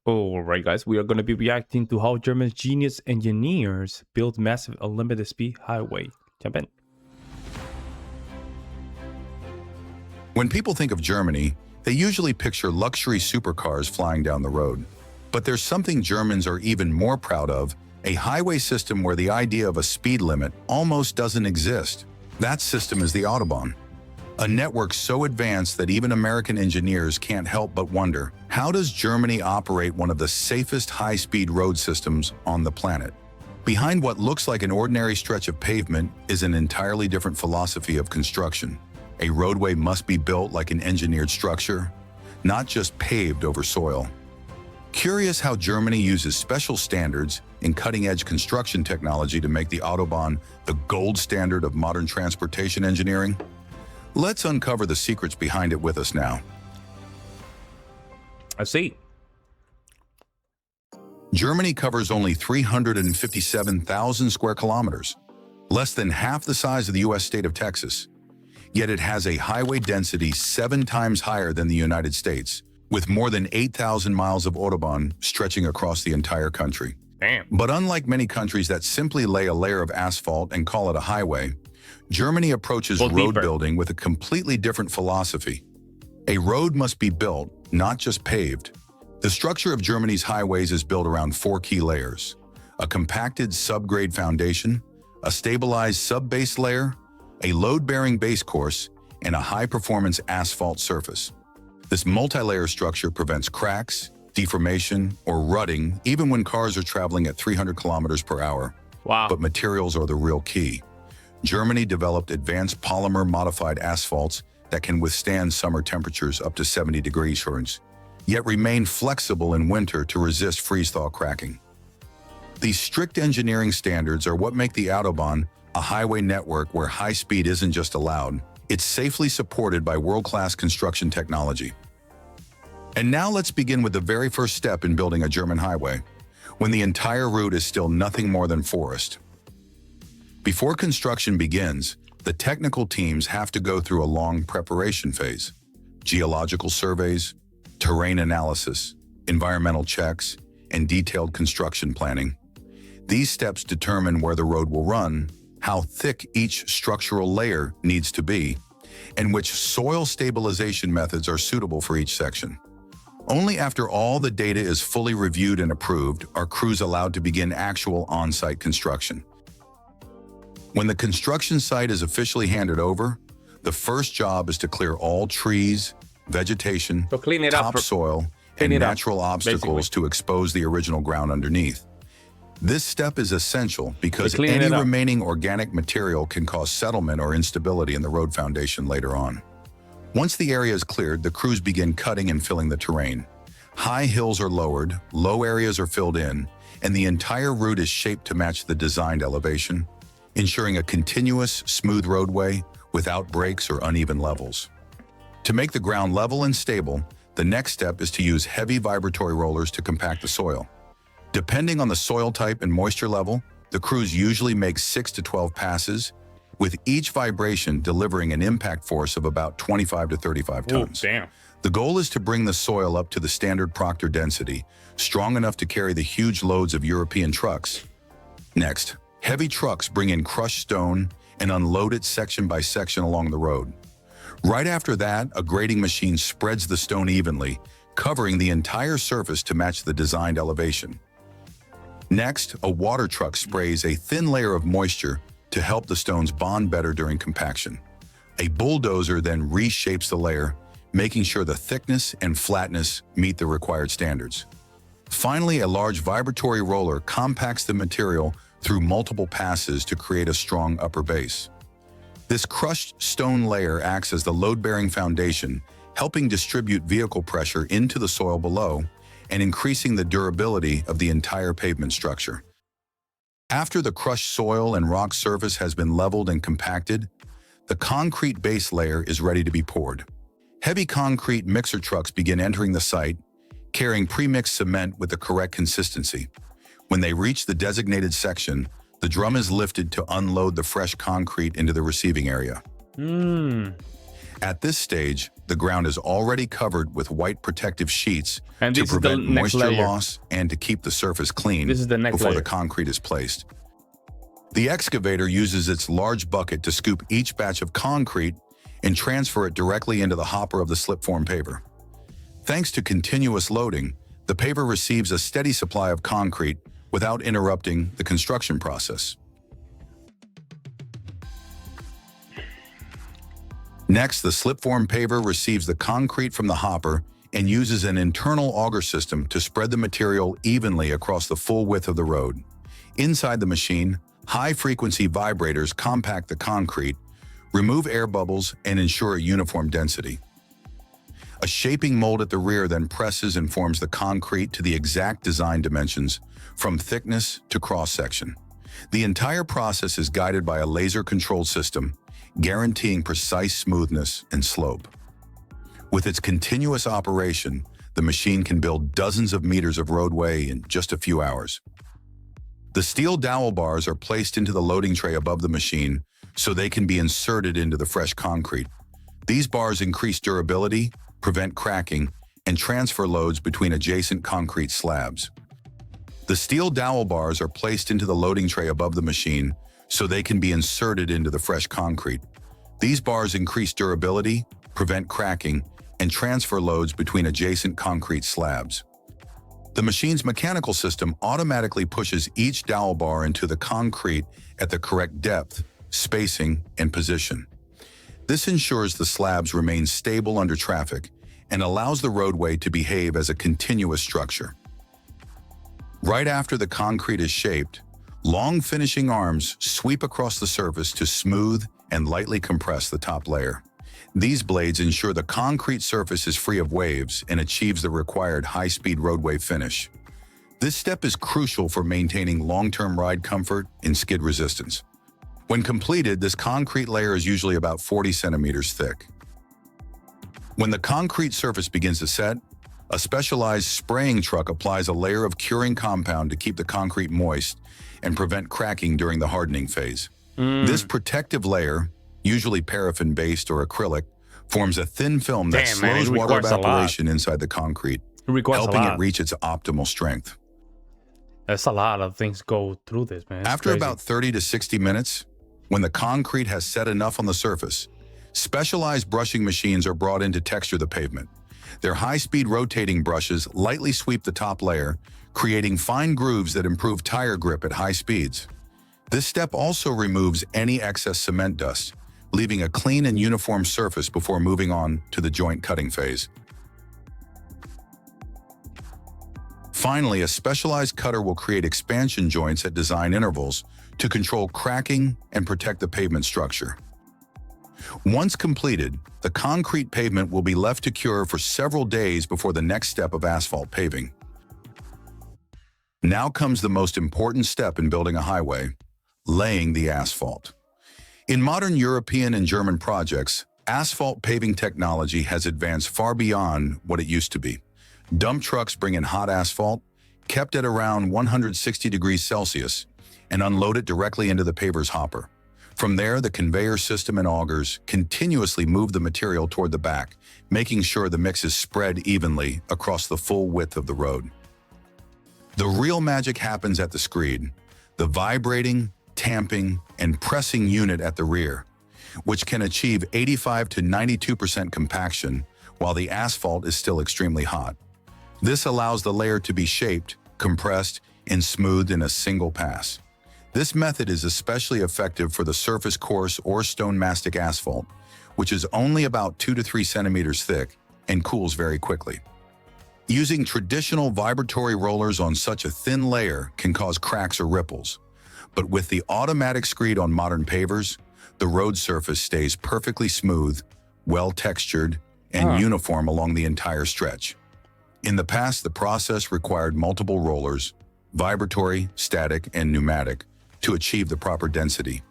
Alright guys, we are going to be reacting to how German genius engineers build massive unlimited speed highway. Jump in. When people think of Germany, they usually picture luxury supercars flying down the road. But there's something Germans are even more proud of, a highway system where the idea of a speed limit almost doesn't exist. That system is the Autobahn. A network so advanced that even American engineers can't help but wonder, how does Germany operate one of the safest high-speed road systems on the planet? Behind what looks like an ordinary stretch of pavement is an entirely different philosophy of construction. A roadway must be built like an engineered structure, not just paved over soil. Curious how Germany uses special standards in cutting-edge construction technology to make the Autobahn the gold standard of modern transportation engineering? Let's uncover the secrets behind it with us now. I see. Germany covers only 357,000 square kilometers, less than half the size of the US state of Texas. Yet it has a highway density 7 times higher than the United States, with more than 8,000 miles of Autobahn stretching across the entire country. Damn. But unlike many countries that simply lay a layer of asphalt and call it a highway, Germany approaches road building with a completely different philosophy. A road must be built, not just paved. The structure of Germany's highways is built around 4 key layers: a compacted subgrade foundation, a stabilized subbase layer, a load-bearing base course, and a high-performance asphalt surface. This multi-layer structure prevents cracks, deformation, or rutting even when cars are traveling at 300 kilometers per hour. Wow. But materials are the real key. Germany developed advanced polymer-modified asphalts that can withstand summer temperatures up to 70 degrees Fahrenheit, yet remain flexible in winter to resist freeze-thaw cracking. These strict engineering standards are what make the Autobahn a highway network where high speed isn't just allowed, it's safely supported by world-class construction technology. And now let's begin with the very first step in building a German highway, when the entire route is still nothing more than forest. Before construction begins, the technical teams have to go through a long preparation phase: geological surveys, terrain analysis, environmental checks, and detailed construction planning. These steps determine where the road will run, how thick each structural layer needs to be, and which soil stabilization methods are suitable for each section. Only after all the data is fully reviewed and approved are crews allowed to begin actual on-site construction. When the construction site is officially handed over, the first job is to clear all trees, vegetation, So clean it up. topsoil, Clean and it up, natural obstacles to expose the original ground underneath. This step is essential because any remaining organic material can cause settlement or instability in the road foundation later on. Once the area is cleared, the crews begin cutting and filling the terrain. High hills are lowered, low areas are filled in, and the entire route is shaped to match the designed elevation, ensuring a continuous, smooth roadway without breaks or uneven levels. To make the ground level and stable, the next step is to use heavy vibratory rollers to compact the soil. Depending on the soil type and moisture level, the crews usually make 6 to 12 passes, with each vibration delivering an impact force of about 25 to 35 tons. Ooh, damn. The goal is to bring the soil up to the standard Proctor density, strong enough to carry the huge loads of European trucks. Next, heavy trucks bring in crushed stone and unload it section by section along the road. Right after that, a grading machine spreads the stone evenly, covering the entire surface to match the designed elevation. Next, a water truck sprays a thin layer of moisture to help the stones bond better during compaction. A bulldozer then reshapes the layer, making sure the thickness and flatness meet the required standards. Finally, a large vibratory roller compacts the material through multiple passes to create a strong upper base. This crushed stone layer acts as the load-bearing foundation, helping distribute vehicle pressure into the soil below and increasing the durability of the entire pavement structure. After the crushed soil and rock surface has been leveled and compacted, the concrete base layer is ready to be poured. Heavy concrete mixer trucks begin entering the site, carrying pre-mixed cement with the correct consistency. When they reach the designated section, the drum is lifted to unload the fresh concrete into the receiving area. At this stage, the ground is already covered with white protective sheets And to this is the prevent next moisture layer. loss and to keep the surface clean This is the next before layer. the concrete is placed. The excavator uses its large bucket to scoop each batch of concrete and transfer it directly into the hopper of the slip-form paver. Thanks to continuous loading, the paver receives a steady supply of concrete without interrupting the construction process. Next, the slip-form paver receives the concrete from the hopper and uses an internal auger system to spread the material evenly across the full width of the road. Inside the machine, high-frequency vibrators compact the concrete, remove air bubbles, and ensure a uniform density. A shaping mold at the rear then presses and forms the concrete to the exact design dimensions, from thickness to cross-section. The entire process is guided by a laser-controlled system, guaranteeing precise smoothness and slope. With its continuous operation, the machine can build dozens of meters of roadway in just a few hours. The steel dowel bars are placed into the loading tray above the machine so they can be inserted into the fresh concrete. These bars increase durability, prevent cracking, and transfer loads between adjacent concrete slabs. The steel dowel bars are placed into the loading tray above the machine so they can be inserted into the fresh concrete. These bars increase durability, prevent cracking, and transfer loads between adjacent concrete slabs. The machine's mechanical system automatically pushes each dowel bar into the concrete at the correct depth, spacing, and position. This ensures the slabs remain stable under traffic and allows the roadway to behave as a continuous structure. Right after the concrete is shaped, long finishing arms sweep across the surface to smooth and lightly compress the top layer. These blades ensure the concrete surface is free of waves and achieves the required high-speed roadway finish. This step is crucial for maintaining long-term ride comfort and skid resistance. When completed, this concrete layer is usually about 40 centimeters thick. When the concrete surface begins to set, a specialized spraying truck applies a layer of curing compound to keep the concrete moist and prevent cracking during the hardening phase. This protective layer, usually paraffin-based or acrylic, forms a thin film that slows water evaporation inside the concrete, helping it reach its optimal strength. That's a lot of things go through this, man. It's After crazy. about 30 to 60 minutes, when the concrete has set enough on the surface, specialized brushing machines are brought in to texture the pavement. Their high-speed rotating brushes lightly sweep the top layer, creating fine grooves that improve tire grip at high speeds. This step also removes any excess cement dust, leaving a clean and uniform surface before moving on to the joint cutting phase. Finally, a specialized cutter will create expansion joints at design intervals to control cracking and protect the pavement structure. Once completed, the concrete pavement will be left to cure for several days before the next step of asphalt paving. Now comes the most important step in building a highway: laying the asphalt. In modern European and German projects, asphalt paving technology has advanced far beyond what it used to be. Dump trucks bring in hot asphalt, kept at around 160 degrees Celsius, and unload it directly into the paver's hopper. From there, the conveyor system and augers continuously move the material toward the back, making sure the mix is spread evenly across the full width of the road. The real magic happens at the screed, the vibrating, tamping, and pressing unit at the rear, which can achieve 85 to 92% compaction while the asphalt is still extremely hot. This allows the layer to be shaped, compressed, and smoothed in a single pass. This method is especially effective for the surface coarse or stone mastic asphalt, which is only about 2 to 3 centimeters thick and cools very quickly. Using traditional vibratory rollers on such a thin layer can cause cracks or ripples, but with the automatic screed on modern pavers, the road surface stays perfectly smooth, well-textured, and uniform along the entire stretch. In the past, the process required multiple rollers, vibratory, static, and pneumatic, to achieve the proper density.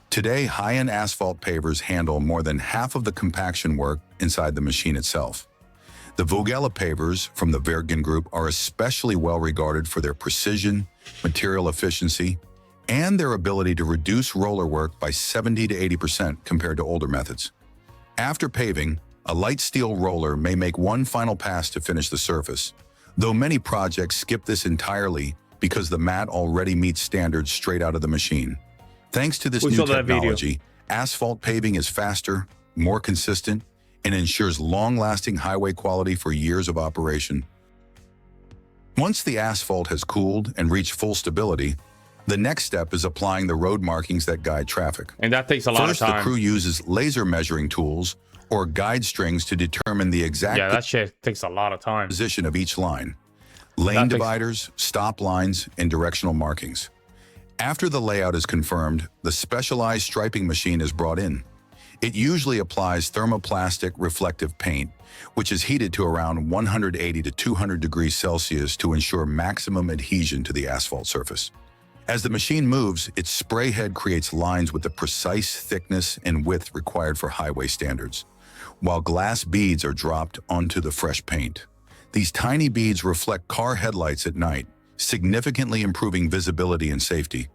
Today, high-end asphalt pavers handle more than half of the compaction work inside the machine itself. The Vogella pavers from the Wergen Group are especially well regarded for their precision, material efficiency, and their ability to reduce roller work by 70 to 80% compared to older methods. After paving, a light steel roller may make one final pass to finish the surface, though many projects skip this entirely because the mat already meets standards straight out of the machine. Thanks to this new technology, asphalt paving is faster, more consistent, and ensures long-lasting highway quality for years of operation. Once the asphalt has cooled and reached full stability, the next step is applying the road markings that guide traffic. And that takes a lot of time. First, the crew uses laser measuring tools or guide strings to determine the exact that shit takes a lot of time. Position of each line, lane dividers, stop lines, and directional markings. After the layout is confirmed, the specialized striping machine is brought in. It usually applies thermoplastic reflective paint, which is heated to around 180 to 200 degrees Celsius to ensure maximum adhesion to the asphalt surface. As the machine moves, its spray head creates lines with the precise thickness and width required for highway standards, while glass beads are dropped onto the fresh paint. These tiny beads reflect car headlights at night, significantly improving visibility and safety.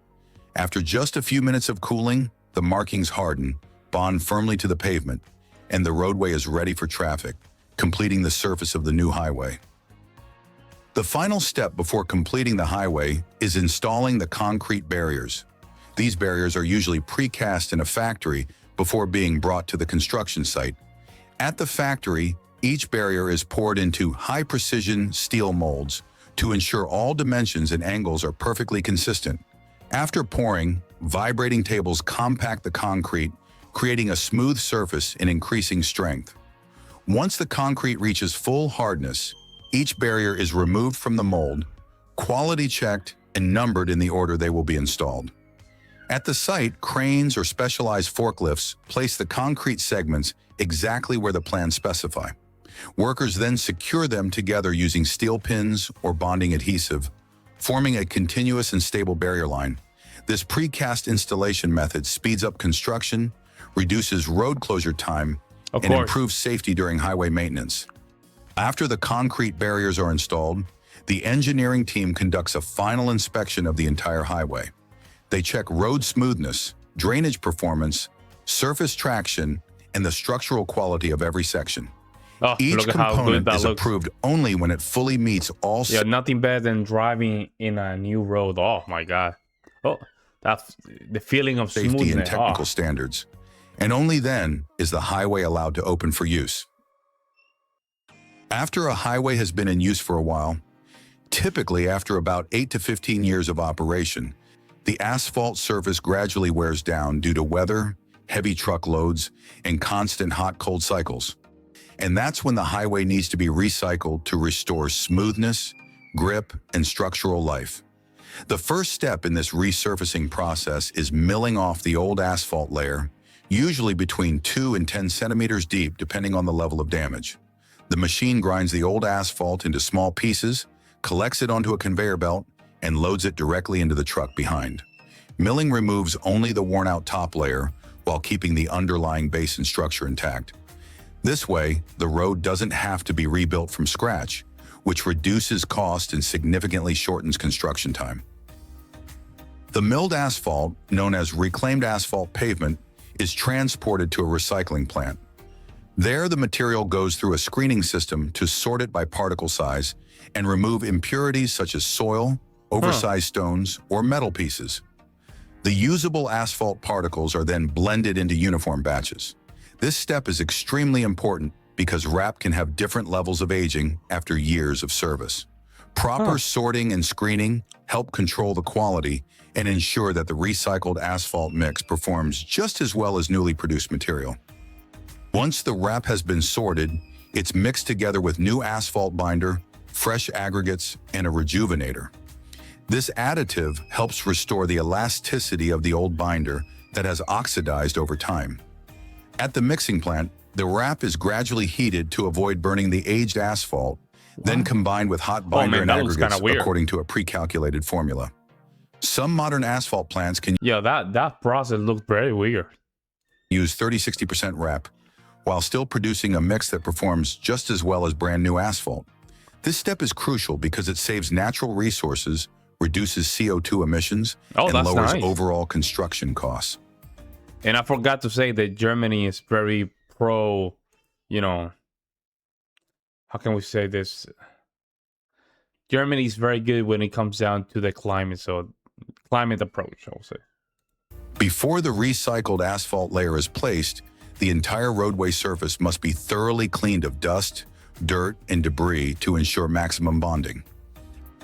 After just a few minutes of cooling, the markings harden, bond firmly to the pavement, and the roadway is ready for traffic, completing the surface of the new highway. The final step before completing the highway is installing the concrete barriers. These barriers are usually precast in a factory before being brought to the construction site. At the factory, each barrier is poured into high-precision steel molds to ensure all dimensions and angles are perfectly consistent. After pouring, vibrating tables compact the concrete, creating a smooth surface and increasing strength. Once the concrete reaches full hardness, each barrier is removed from the mold, quality checked, and numbered in the order they will be installed. At the site, cranes or specialized forklifts place the concrete segments exactly where the plans specify. Workers then secure them together using steel pins or bonding adhesive, forming a continuous and stable barrier line. This precast installation method speeds up construction, reduces road closure time, and improves safety during highway maintenance. After the concrete barriers are installed, the engineering team conducts a final inspection of the entire highway. They check road smoothness, drainage performance, surface traction, and the structural quality of every section. Each component is approved only when it fully meets all... Yeah, nothing better than driving in a new road. Oh my God. Oh, that's the feeling of safety smoothness. And technical standards. And only then is the highway allowed to open for use. After a highway has been in use for a while, typically after about 8 to 15 years of operation, the asphalt surface gradually wears down due to weather, heavy truck loads, and constant hot-cold cycles. And that's when the highway needs to be recycled to restore smoothness, grip, and structural life. The first step in this resurfacing process is milling off the old asphalt layer, usually between 2 and 10 centimeters deep, depending on the level of damage. The machine grinds the old asphalt into small pieces, collects it onto a conveyor belt, and loads it directly into the truck behind. Milling removes only the worn-out top layer while keeping the underlying base and structure intact. This way, the road doesn't have to be rebuilt from scratch, which reduces cost and significantly shortens construction time. The milled asphalt, known as reclaimed asphalt pavement, is transported to a recycling plant. There, the material goes through a screening system to sort it by particle size and remove impurities such as soil, oversized stones, or metal pieces. The usable asphalt particles are then blended into uniform batches. This step is extremely important because RAP can have different levels of aging after years of service. Proper sorting and screening help control the quality and ensure that the recycled asphalt mix performs just as well as newly produced material. Once the RAP has been sorted, it's mixed together with new asphalt binder, fresh aggregates, and a rejuvenator. This additive helps restore the elasticity of the old binder that has oxidized over time. At the mixing plant, the RAP is gradually heated to avoid burning the aged asphalt, then combined with hot binder and aggregates according to a pre-calculated formula. Some modern asphalt plants can that process looks very weird. Use 30-60% RAP, while still producing a mix that performs just as well as brand new asphalt. This step is crucial because it saves natural resources, reduces CO2 emissions, and lowers overall construction costs. And I forgot to say that Germany is very pro, you know, how can we say this? Germany is very good when it comes down to the climate. So climate approach, I'll say. Before the recycled asphalt layer is placed, the entire roadway surface must be thoroughly cleaned of dust, dirt, and debris to ensure maximum bonding.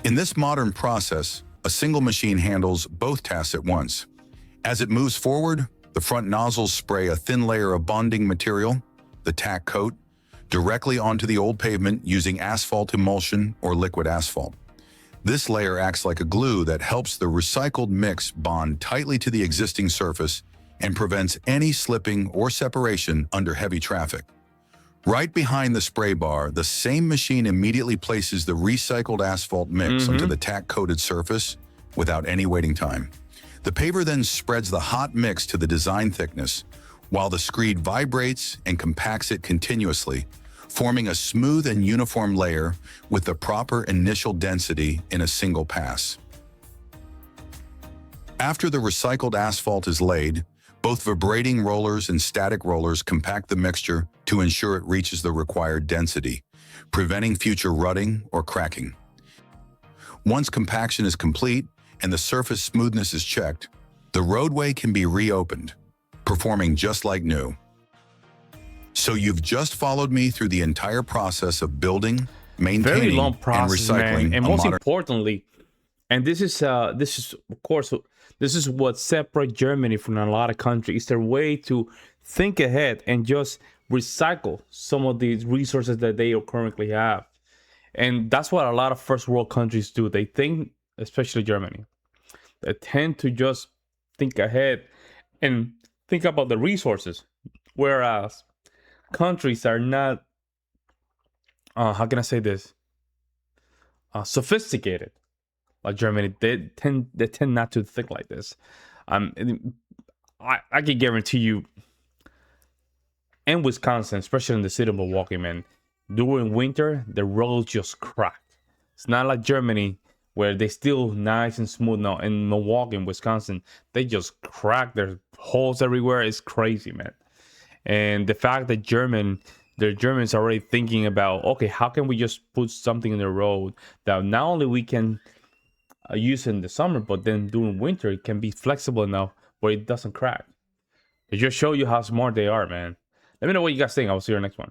In this modern process, a single machine handles both tasks at once. As it moves forward, the front nozzles spray a thin layer of bonding material, the tack coat, directly onto the old pavement using asphalt emulsion or liquid asphalt. This layer acts like a glue that helps the recycled mix bond tightly to the existing surface and prevents any slipping or separation under heavy traffic. Right behind the spray bar, the same machine immediately places the recycled asphalt mix onto the tack-coated surface without any waiting time. The paver then spreads the hot mix to the design thickness, while the screed vibrates and compacts it continuously, forming a smooth and uniform layer with the proper initial density in a single pass. After the recycled asphalt is laid, both vibrating rollers and static rollers compact the mixture to ensure it reaches the required density, preventing future rutting or cracking. Once compaction is complete and the surface smoothness is checked, the roadway can be reopened, performing just like new. So you've just followed me through the entire process of building, maintaining, Very long process, and recycling. man. And most importantly, and this is of course, this is what separates Germany from a lot of countries. It's their way to think ahead and just recycle some of these resources that they currently have. And that's what a lot of first world countries do. They think, especially Germany, they tend to just think ahead and think about the resources. Whereas countries are not, how can I say this? Sophisticated. Like Germany, they tend not to think like this. I can guarantee you, in Wisconsin, especially in the city of Milwaukee, man, during winter the roads just cracked. It's not like Germany where they still nice and smooth now. In Milwaukee, in Wisconsin, they just crack. There's holes everywhere. It's crazy, man. And the fact that the Germans are already thinking about, okay, how can we just put something in the road that not only we can use in the summer, but then during winter it can be flexible enough where it doesn't crack. It just show you how smart they are, man. Let me know what you guys think. I'll see you next one.